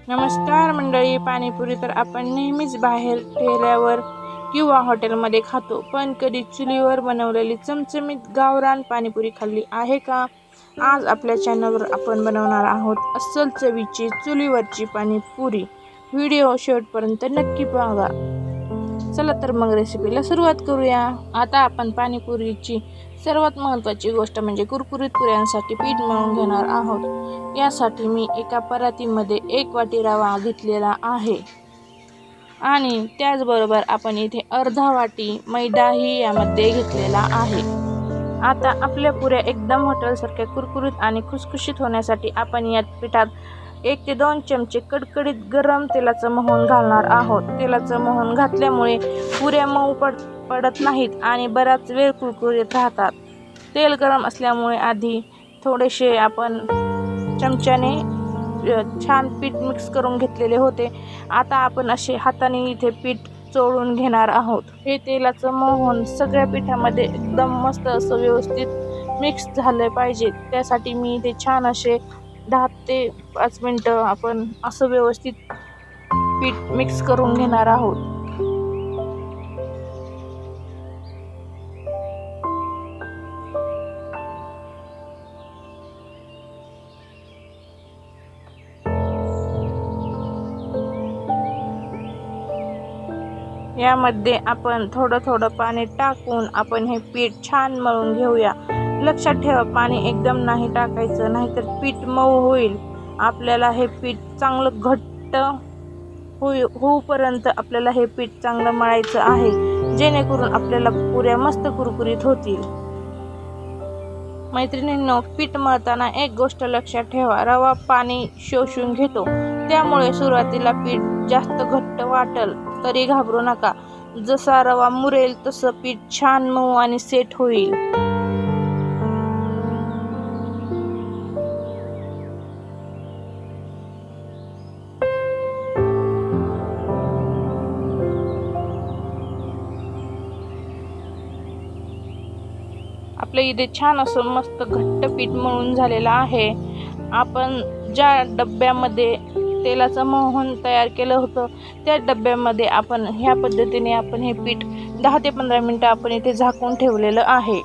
नमस्कार मंडळी. पाणीपुरी तर आपण नेहमीच बाहेर ठेल्यावर किंवा हॉटेलमध्ये खातो, पण कधी चुलीवर बनवलेली चमचमीत गावरान पाणीपुरी खाल्ली आहे का? आज आपल्या चॅनलवर आपण बनवणार आहोत अस्सल चवीची चुलीवरची पाणीपुरी. व्हिडिओ शेवटपर्यंत नक्की पाहा. चला तर मग रेसिपीला सुरुवात करूया. आता आपण पाणीपुरीची सर्वात महत्त्वाची गोष्ट म्हणजे कुरकुरीत पुऱ्यांसाठी पीठ मळून घेणार आहोत. यासाठी मी एका परातीमध्ये 1 वाटी रवा घेतलेला आहे आणि त्याचबरोबर आपण इथे अर्धा वाटी मैदाही यामध्ये घेतलेला आहे. आता आपल्या पुऱ्या एकदम हॉटेलसारख्या कुरकुरीत आणि खुसखुशीत होण्यासाठी आपण या पिठात 1 ते 2 चमचे कडकडीत गरम तेलाचं मोहन घालणार आहोत. तेलाचं मोहन घातल्यामुळे पुऱ्या मऊ पडत नाहीत आणि बराच वेळ कुरकुरीत राहतात. तेल गरम असल्यामुळे आधी थोडेसे आपण चमच्याने छान पीठ मिक्स करून घेतलेले होते. आता आपण असे हाताने इथे पीठ चोळून घेणार आहोत. हे तेलाचं मोहन सगळ्या पिठामध्ये एकदम मस्त असं व्यवस्थित मिक्स झालं पाहिजे. त्यासाठी मी इथे छान असे 10 ते 5 मिनटं आपण असं व्यवस्थित पीठ मिक्स करून घेणार आहोत. यामध्ये आपण थोडं पाणी टाकून आपण हे पीठ छान मळून घेऊया. लक्षात ठेवा, पाणी एकदम नाही टाकायचं, नाहीतर पीठ मऊ होईल. आपल्याला हे पीठ चांगलं घट्ट होईपर्यंत आपल्याला हे पीठ चांगलं मळायचं आहे, जेणेकरून आपल्याला पुऱ्या मस्त कुरकुरीत होतील. मैत्रिणींनो, पीठ मळताना एक गोष्ट लक्षात ठेवा, रवा पाणी शोषून घेतो. त्यामुळे सुरुवातीला पीठ जास्त घट्ट वाटेल तरी घाबरू नका. जसा रवा मुरेल तसं पीठ छान मऊ आणि सेट होईल. आपल्या इथे छान असं मस्त घट्ट पीठ मळून झालेलं आहे. आपण ज्या डब्यामध्ये तेलाचं मोहन तयार केलं होतं त्या डब्यामध्ये आपण ह्या पद्धतीने आपण हे पीठ 10 ते 15 मिनटं आपण इथे झाकून ठेवलेलं आहे.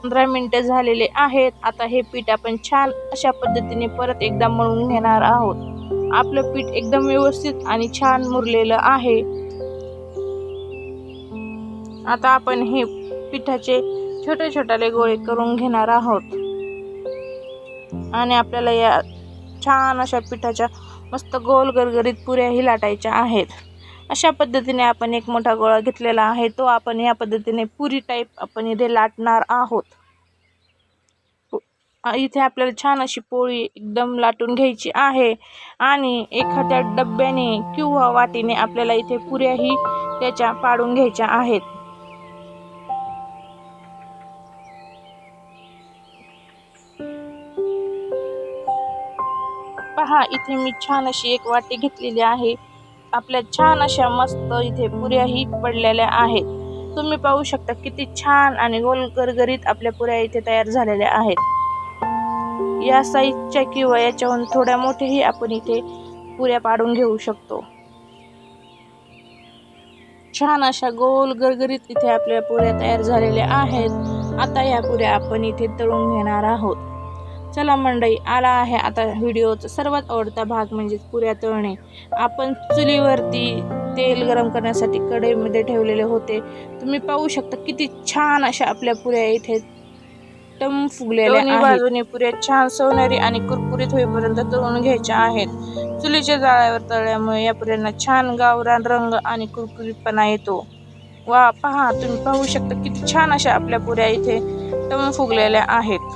15 मिनटं झालेले आहेत. आता हे पीठ आपण छान अशा पद्धतीने परत एकदा मळून घेणार आहोत. आपलं पीठ एकदम व्यवस्थित आणि छान मुरलेलं आहे. आता आपण हे पिठाचे छोटे गोळे करून घेणार आहोत आणि आपल्याला या छान अशा पिठाच्या मस्त गोल गरगरीत पुऱ्याही लाटायच्या आहेत. अशा पद्धतीने आपण एक मोठा गोळा घेतलेला आहे, तो आपण या पद्धतीने पुरी टाईप आपण इथे लाटणार आहोत. इथे आपल्याला छान अशी पोळी एकदम लाटून घ्यायची आहे आणि एखाद्या डब्याने किंवा वाटीने आपल्याला इथे पुऱ्याही त्याच्या पाडून घ्यायच्या आहेत. पहा, इथे मी छान अशी एक वाटी घेतलेली आहे. आपल्या छान अशा मस्त इथे पुऱ्याही पडलेल्या आहेत. तुम्ही पाहू शकता किती छान आणि गोल गरगरीत आपल्या पुऱ्या इथे तयार झालेल्या आहेत. या साईजच्या किंवा याच्याहून थोड्या मोठ्याही आपण इथे पुऱ्या पाडून घेऊ शकतो. छान अशा गोल गरगरीत इथे आपल्या पुऱ्या तयार झालेल्या आहेत. आता या पुऱ्या आपण इथे तळून घेणार आहोत. चला मंडळी, आला आहे आता व्हिडिओचा सर्वात आवडता भाग म्हणजे पुऱ्या तळणे. आपण चुलीवरती तेल गरम करण्यासाठी कढईमध्ये ठेवलेले होते. तुम्ही पाहू शकता किती छान अशा आपल्या पुऱ्या इथे टम फुगलेल्या आहेत. बाजूने पुऱ्या छान सोनेरी आणि कुरकुरीत होईपर्यंत तळून घ्यायच्या आहेत. चुलीच्या जाळ्यावर तळल्यामुळे या पुऱ्यांना छान गावरान रंग आणि कुरकुरीतपणा येतो. वा, पहा, तुम्ही पाहू शकता किती छान अशा आपल्या पुऱ्या इथे टम फुगलेल्या आहेत.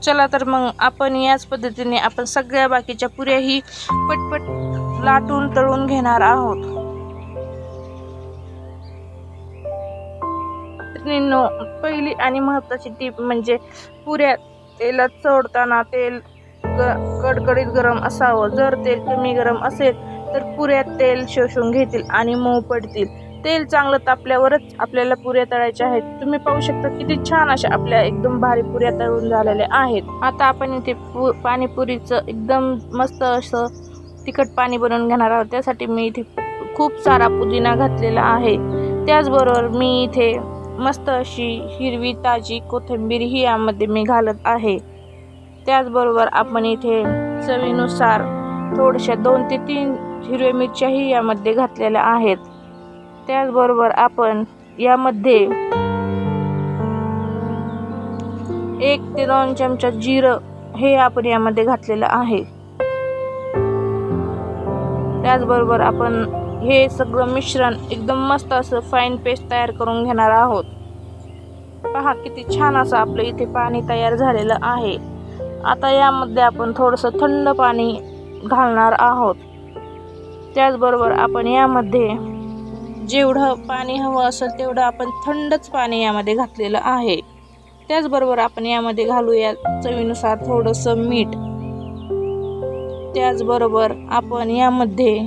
चला तर मग आपण याच पद्धतीने आपण सगळ्या बाकीच्या पुऱ्याही पटपट लाटून तळून घेणार आहोत. पहिली आणि महत्त्वाची टीप म्हणजे पुऱ्या तेलात सोडताना तेल कडकडीत गरम असावं. जर तेल कमी गरम असेल तर पुऱ्यात तेल शोषून घेतील आणि मऊ पडतील. तेल चांगलं तापल्यावरच आपल्याला पुऱ्या तळायच्या आहेत. तुम्ही पाहू शकता किती छान अशा आपल्या एकदम भारी पुऱ्या तळून झालेल्या आहेत. आता आपण इथे पाणीपुरीचं एकदम मस्त असं तिखट पाणी बनवून घेणार आहोत. त्यासाठी मी इथे खूप सारा पुदिना घातलेला आहे. त्याचबरोबर मी इथे मस्त अशी हिरवी ताजी कोथिंबीर ही यामध्ये मी घालत आहे. त्याचबरोबर आपण इथे चवीनुसार थोड्याशा 2 ते 3 हिरव्या मिरच्याही यामध्ये घातलेल्या आहेत. त्याचबरोबर आपण यामध्ये 1 ते 2 चमचा जिरं हे आपण यामध्ये घातलेलं आहे. त्याचबरोबर आपण हे सगळं मिश्रण एकदम मस्त असं फाईन पेस्ट तयार करून घेणार आहोत. पहा किती छान असं आपलं इथे पाणी तयार झालेलं आहे. आता यामध्ये आपण थोडंसं थंड पाणी घालणार आहोत. त्याचबरोबर आपण यामध्ये जेवढं पाणी हवं असेल तेवढं आपण थंडच पाणी यामध्ये घातलेलं आहे. त्याचबरोबर आपण यामध्ये घालूया चवीनुसार थोडंसं मीठ. त्याचबरोबर आपण यामध्ये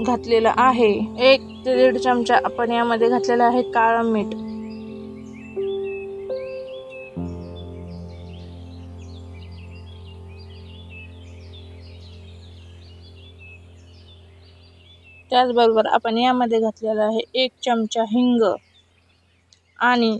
घातलेलं आहे 1 ते 1.5 चमचा आपण यामध्ये घातलेलं आहे काळं मीठ. त्याचबरोबर आपण यामध्ये घातलेला आहे 1 चमचा हिंग आणि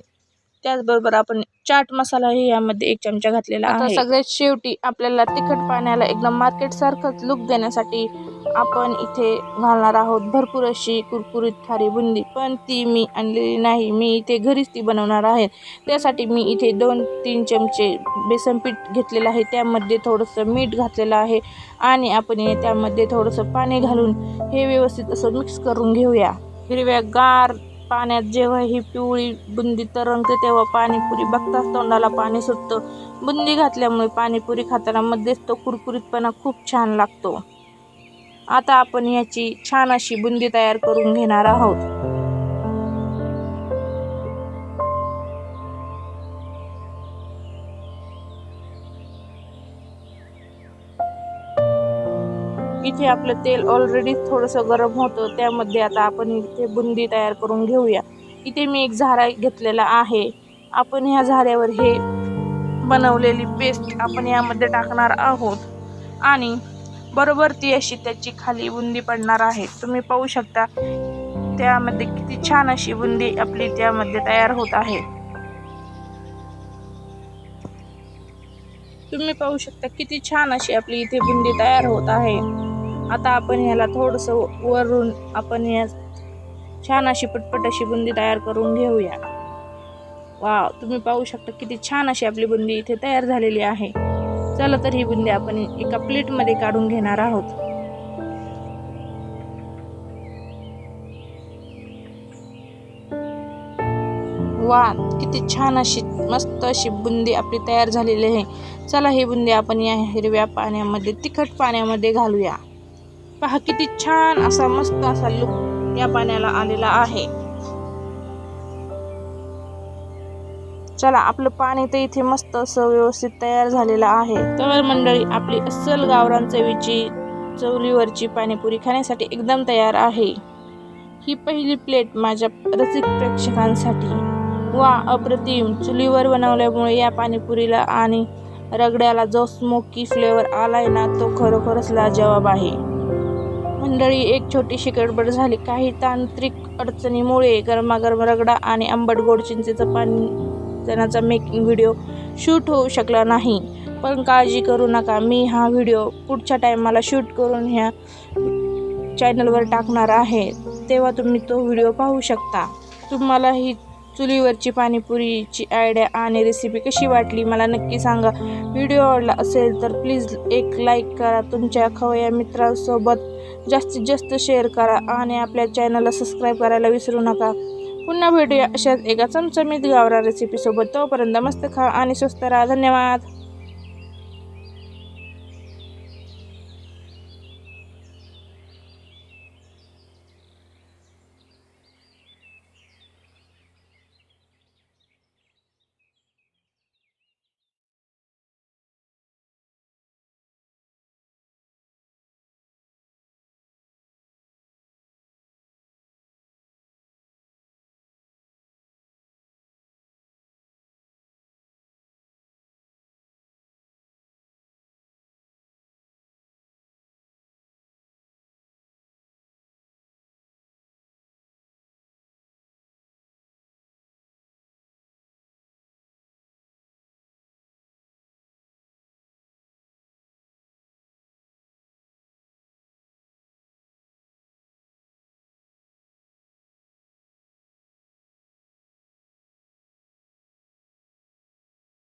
त्याचबरोबर आपण चाट मसालाही यामध्ये 1 चमचा घातलेला आहे. आता सगळ्यात शेवटी आपल्याला तिखट पाण्याला एकदम मार्केटसारखंच लुक देण्यासाठी आपण इथे घालणार आहोत भरपूर अशी कुरकुरीत खारी बुंदी. पण ती मी आणलेली नाही, मी इथे घरीच ती बनवणार आहे. त्यासाठी मी इथे 2-3 चमचे बेसन पीठ घेतलेलं आहे. त्यामध्ये थोडंसं मीठ घातलेलं आहे आणि आपण त्यामध्ये थोडंसं पाणी घालून हे व्यवस्थित असं मिक्स करून घेऊया. हिरव्यागार पाण्यात जेव्हा ही पिवळी बुंदी तरंगते तेव्हा पाणीपुरी बघताच तोंडाला पाणी सुटतं. बुंदी घातल्यामुळे पाणीपुरी खाताना मध्येच तो कुरकुरीतपणा खूप छान लागतो. आता आपण याची छान अशी बुंदी तयार करून घेणार आहोत. इथे आपलं तेल ऑलरेडी थोडंसं गरम होतं. त्यामध्ये आता आपण इथे बुंदी तयार करून घेऊया. इथे मी एक झारा घेतलेला आहे. आपण ह्या झाऱ्यावर हे बनवलेली पेस्ट आपण यामध्ये टाकणार आहोत आणि बरोबर ती अशी त्याची खाली बुंदी पडणार आहे. तुम्ही पाहू शकता त्यामध्ये किती छान अशी बुंदी आपली त्यामध्ये तयार होत आहे. तुम्ही पाहू शकता किती छान अशी आपली इथे बुंदी तयार होत आहे. आता आपण याला थोडंसं वरून आपण या छान अशी पटपट अशी बुंदी तयार करून घेऊया. वाव, तुम्ही पाहू शकता किती छान अशी आपली बुंदी इथे तयार झालेली आहे. चला तर ही बुंदी आपण एका प्लेटमध्ये काढून घेणार आहोत. वा, किती छान अशी मस्त अशी बुंदी आपली तयार झालेली आहे. चला ही बुंदी आपण या हिरव्या पाण्यामध्ये तिखट पाण्यामध्ये घालूया. पहा किती छान असा मस्त असा लुक या पाण्याला आलेला आहे. चला, आपलं पाणी तर इथे मस्त असं व्यवस्थित तयार झालेलं आहे. तर मंडळी, आपली अस्सल गावरान चवीची चुलीवरची पाणीपुरी खाण्यासाठी एकदम तयार आहे. ही पहिली प्लेट माझ्या रसिक प्रेक्षकांसाठी. वा, अप्रतिम! चुलीवर बनवल्यामुळे या पाणीपुरीला आणि रगड्याला जो स्मोकी फ्लेवर आलाय ना, तो खरोखरच लाजवाब आहे. मंडळी, एक छोटीशी गडबड झाली. काही तांत्रिक अडचणीमुळे गरमागरम रगडा आणि आंबट गोड चिंचेचं पाणी त्याचा मेकिंग व्हिडिओ शूट होऊ शकला नाही. पण काळजी करू नका, मी हा व्हिडिओ पुढच्या टायमाला शूट करून ह्या चॅनलवर टाकणार आहे. तेव्हा तुम्ही तो व्हिडिओ पाहू शकता. तुम्हाला ही चुलीवरची पाणीपुरीची आयडिया आणि रेसिपी कशी वाटली मला नक्की सांगा. व्हिडिओ आवडला असेल तर प्लीज एक लाईक करा. तुमच्या खवय्या मित्रांसोबत जास्तीत जास्त शेअर करा आणि आपल्या चॅनलला सबस्क्राईब करायला विसरू नका. पुन्हा भेटूया अशाच एका चमचमीत गावरान रेसिपीसोबत. तोपर्यंत मस्त खा आणि स्वस्त राहा. धन्यवाद.